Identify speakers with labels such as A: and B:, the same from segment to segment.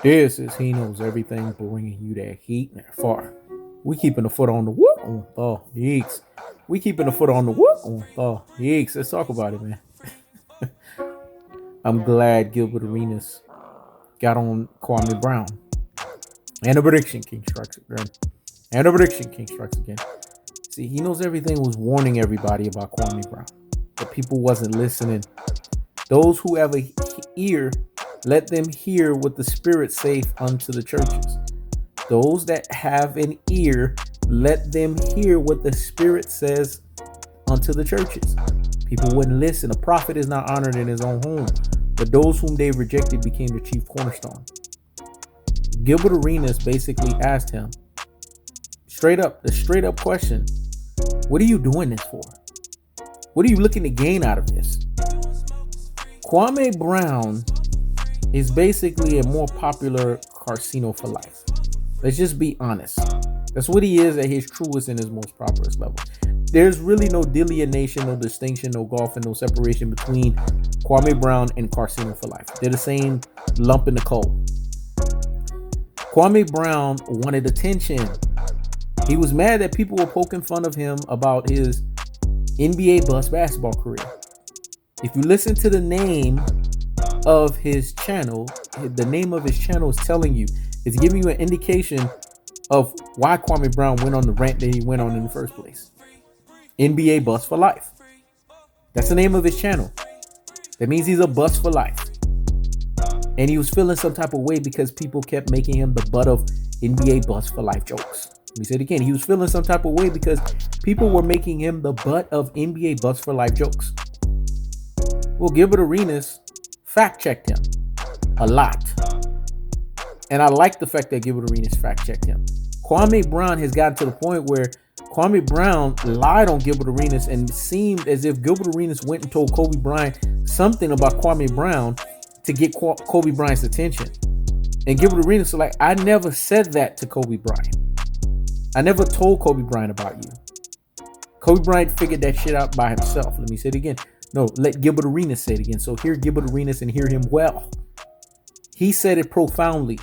A: This is He Knows Everything, bringing you that heat and that far. We keeping the foot on the whoop on yeeks. We keeping the foot on the whoop on yeeks. Let's talk about it, man. I'm glad Gilbert Arenas got on Kwame Brown. And the prediction king strikes again. And the prediction king strikes again. See, He Knows Everything was warning everybody about Kwame Brown, but people wasn't listening. Those who have a ear, let them hear what the Spirit saith unto the churches. Those that have an ear, let them hear what the Spirit says unto the churches. People wouldn't listen. A prophet is not honored in his own home, but those whom they rejected became the chief cornerstone. Gilbert Arenas basically asked him the straight up question: what are you doing this for? What are you looking to gain out of this? Kwame Brown is basically a more popular Carcino for life. Let's just be honest. That's what he is at his truest and his most prosperous level. There's really no delineation, no distinction, no golf, and no separation between Kwame Brown and Carcino for life. They're the same lump in the coal. Kwame Brown wanted attention. He was mad that people were poking fun of him about his NBA bust basketball career. If you listen to the name of his channel, the name of his channel is telling you, it's giving you an indication of why Kwame Brown went on the rant that he went on in the first place. NBA bust for life. That's the name of his channel. That means he's a bust for life. And he was feeling some type of way because people kept making him the butt of NBA bust for life jokes. Let me say it again. He was feeling some type of way because people were making him the butt of NBA bust for life jokes. Well, Gilbert Arenas fact checked him a lot. And I like the fact that Gilbert Arenas fact checked him. Kwame Brown has gotten to the point where Kwame Brown lied on Gilbert Arenas, and it seemed as if Gilbert Arenas went and told Kobe Bryant something about Kwame Brown to get Kobe Bryant's attention. And Gilbert Arenas was like, I never said that to Kobe Bryant. I never told Kobe Bryant about you. Kobe Bryant figured that shit out by himself. Let me say it again. No, let Gilbert Arenas say it again. So hear Gilbert Arenas and hear him well. He said it profoundly.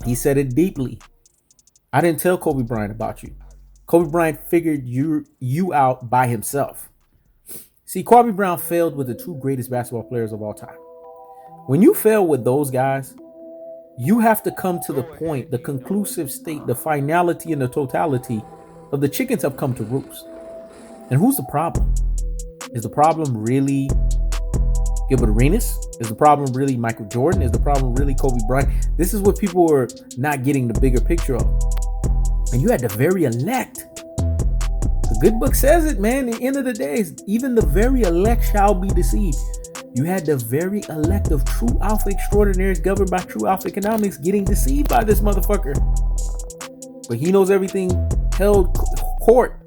A: He said it deeply. I didn't tell Kobe Bryant about you. Kobe Bryant figured you out by himself. See, Kwame Brown failed with the two greatest basketball players of all time. When you fail with those guys, you have to come to the point, the conclusive state, the finality and the totality of the chickens have come to roost. And who's the problem? Is the problem really Gilbert Arenas? Is the problem really Michael Jordan? Is the problem really Kobe Bryant? This is what people were not getting the bigger picture of. And you had the very elect. The good book says it, man. At the end of the day, even the very elect shall be deceived. You had the very elect of true alpha extraordinaires governed by true alpha economics getting deceived by this motherfucker. But He Knows Everything held court.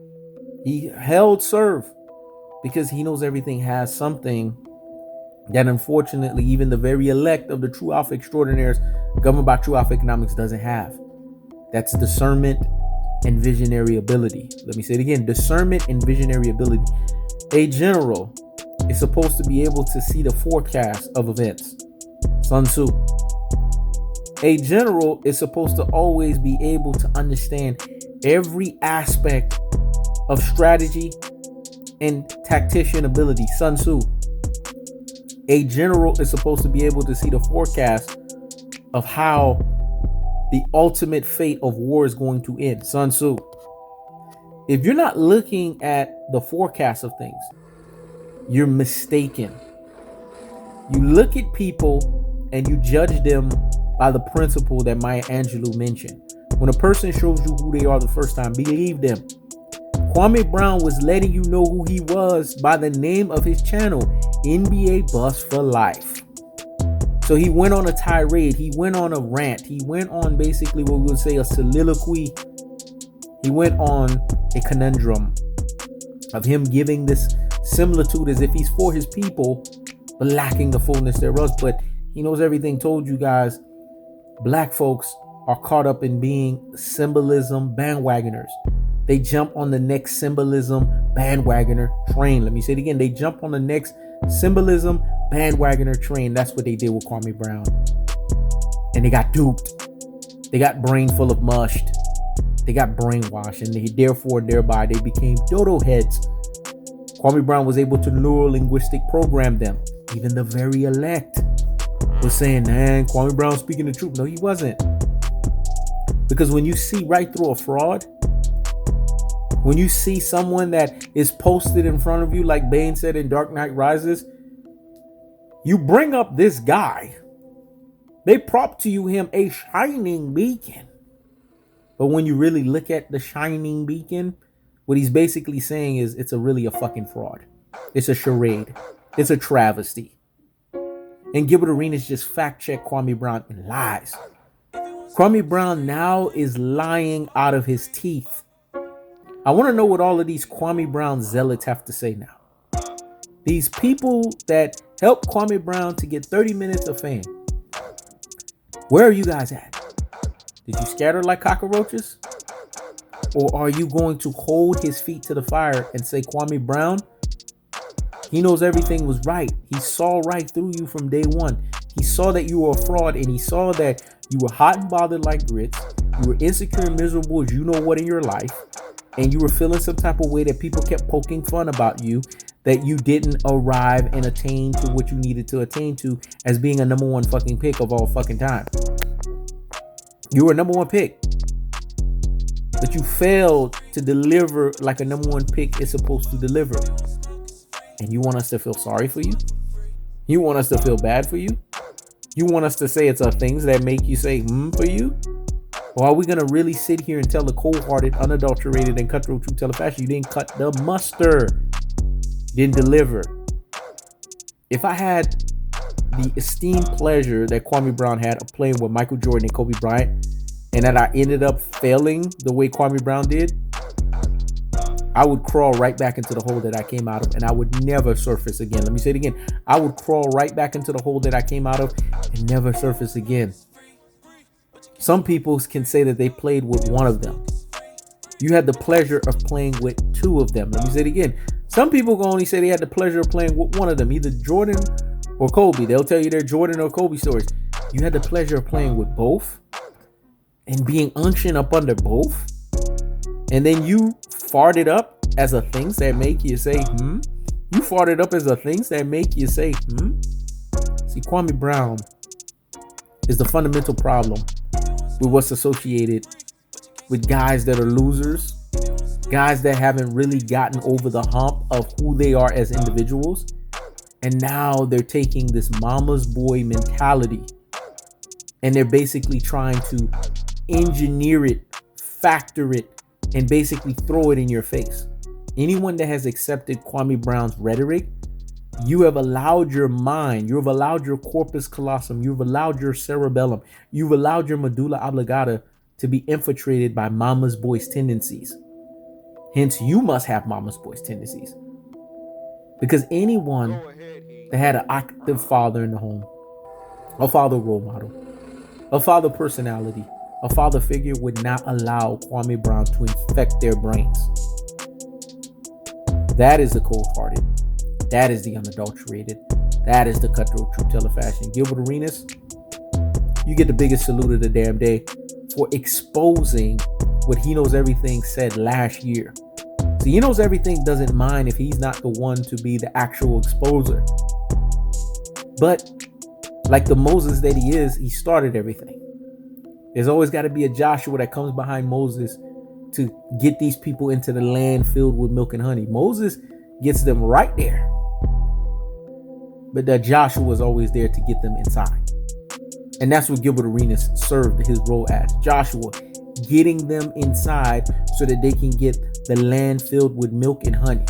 A: He held serve because He Knows Everything has something that unfortunately even the very elect of the true alpha extraordinaires governed by true alpha economics doesn't have. That's discernment and visionary ability. Let me say it again. Discernment and visionary ability. A general is supposed to be able to see the forecast of events. Sun Tzu. A general is supposed to always be able to understand every aspect of strategy and tactician ability. Sun Tzu. A general is supposed to be able to see the forecast of how the ultimate fate of war is going to end. Sun Tzu. If you're not looking at the forecast of things, you're mistaken. You look at people and you judge them by the principle that Maya Angelou mentioned. When a person shows you who they are the first time, believe them. Kwame Brown was letting you know who he was by the name of his channel, NBA Bust for Life. So he went on a tirade. He went on a rant. He went on basically what we would say a soliloquy. He went on a conundrum of him giving this similitude as if he's for his people, but lacking the fullness thereof. But He Knows Everything told you guys, black folks are caught up in being symbolism bandwagoners. They jump on the next symbolism bandwagoner train. Let me say it again. They jump on the next symbolism bandwagoner train. That's what they did with Kwame Brown. and they got duped. They got brain full of mushed. They got brainwashed, and thereby they became dodo heads. Kwame Brown was able to neuro-linguistic program them. Even the very elect was saying, man, Kwame Brown speaking the truth. No, he wasn't. Because when you see right through a fraud, when you see someone that is posted in front of you, like Bane said in Dark Knight Rises, you bring up this guy. They prop to you him a shining beacon. But when you really look at the shining beacon, what he's basically saying is it's really a fucking fraud. It's a charade. It's a travesty. And Gilbert Arenas just fact-checked Kwame Brown and lies. Kwame Brown now is lying out of his teeth. I want to know what all of these Kwame Brown zealots have to say now. These people that helped Kwame Brown to get 30 minutes of fame. Where are you guys at? Did you scatter like cockroaches? Or are you going to hold his feet to the fire and say, Kwame Brown, he knows everything was right. He saw right through you from day one. He saw that you were a fraud, and he saw that you were hot and bothered like grits. You were insecure and miserable as you know what in your life. And you were feeling some type of way that people kept poking fun about you, that you didn't arrive and attain to what you needed to attain to as being a number one fucking pick of all fucking time. You were a number one pick, but you failed to deliver like a number one pick is supposed to deliver. And you want us to feel sorry for you? You want us to feel bad for you? You want us to say it's things that make you say for you? Or are we going to really sit here and tell the cold-hearted, unadulterated, and cutthroat truth teller fashion you didn't cut the mustard? Didn't deliver. If I had the esteemed pleasure that Kwame Brown had of playing with Michael Jordan and Kobe Bryant, and that I ended up failing the way Kwame Brown did, I would crawl right back into the hole that I came out of, and I would never surface again. Let me say it again. I would crawl right back into the hole that I came out of and never surface again. Some people can say that they played with one of them. You had the pleasure of playing with two of them. Let me say it again. Some people can only say they had the pleasure of playing with one of them, either Jordan or Kobe. They'll tell you their Jordan or Kobe stories. You had the pleasure of playing with both and being unctioned up under both. And then you farted up as a things that make you say, You farted up as a things that make you say, See, Kwame Brown is the fundamental problem with what's associated with guys that are losers, guys that haven't really gotten over the hump of who they are as individuals. And now they're taking this mama's boy mentality and they're basically trying to engineer it, factor it, and basically throw it in your face. Anyone that has accepted Kwame Brown's rhetoric, you have allowed your mind, you have allowed your corpus callosum, you've allowed your cerebellum, you've allowed your medulla oblongata to be infiltrated by mama's boy's tendencies. Hence, you must have mama's boy's tendencies. Because anyone that had an active father in the home, a father role model, a father personality, a father figure would not allow Kwame Brown to infect their brains. That is the cold-hearted. That is the unadulterated. That is the cutthroat truth teller fashion. Gilbert Arenas, you get the biggest salute of the damn day for exposing what He Knows Everything said last year. See, He Knows Everything doesn't mind if he's not the one to be the actual exposer. But like the Moses that he is, he started everything. There's always got to be a Joshua that comes behind Moses to get these people into the land filled with milk and honey. Moses gets them right there. But that Joshua was always there to get them inside. And that's what Gilbert Arenas served his role as. Joshua, getting them inside so that they can get the land filled with milk and honey.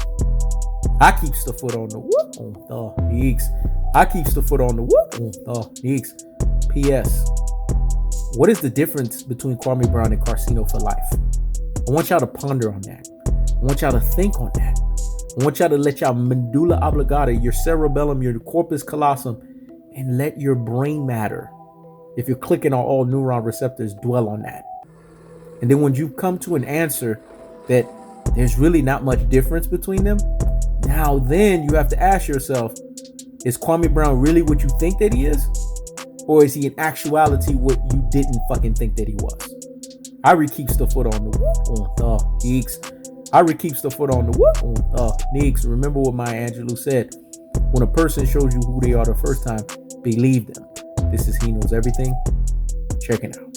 A: I keeps the foot on the whoop on the knees. I keeps the foot on the whoop on the knees. P.S. What is the difference between Kwame Brown and Casino for life? I want y'all to ponder on that. I want y'all to think on that. I want y'all to let y'all medulla oblongata, your cerebellum, your corpus callosum, and let your brain matter, if you're clicking on all neuron receptors, dwell on that. And then when you come to an answer that there's really not much difference between them, now then you have to ask yourself, is Kwame Brown really what you think that he is? Or is he in actuality what you didn't fucking think that he was? Irie keeps the foot on the Hke'S. Irie keeps the foot on the Hke'S. Remember what Maya Angelou said. When a person shows you who they are the first time, believe them. This is He Knows Everything. Check it out.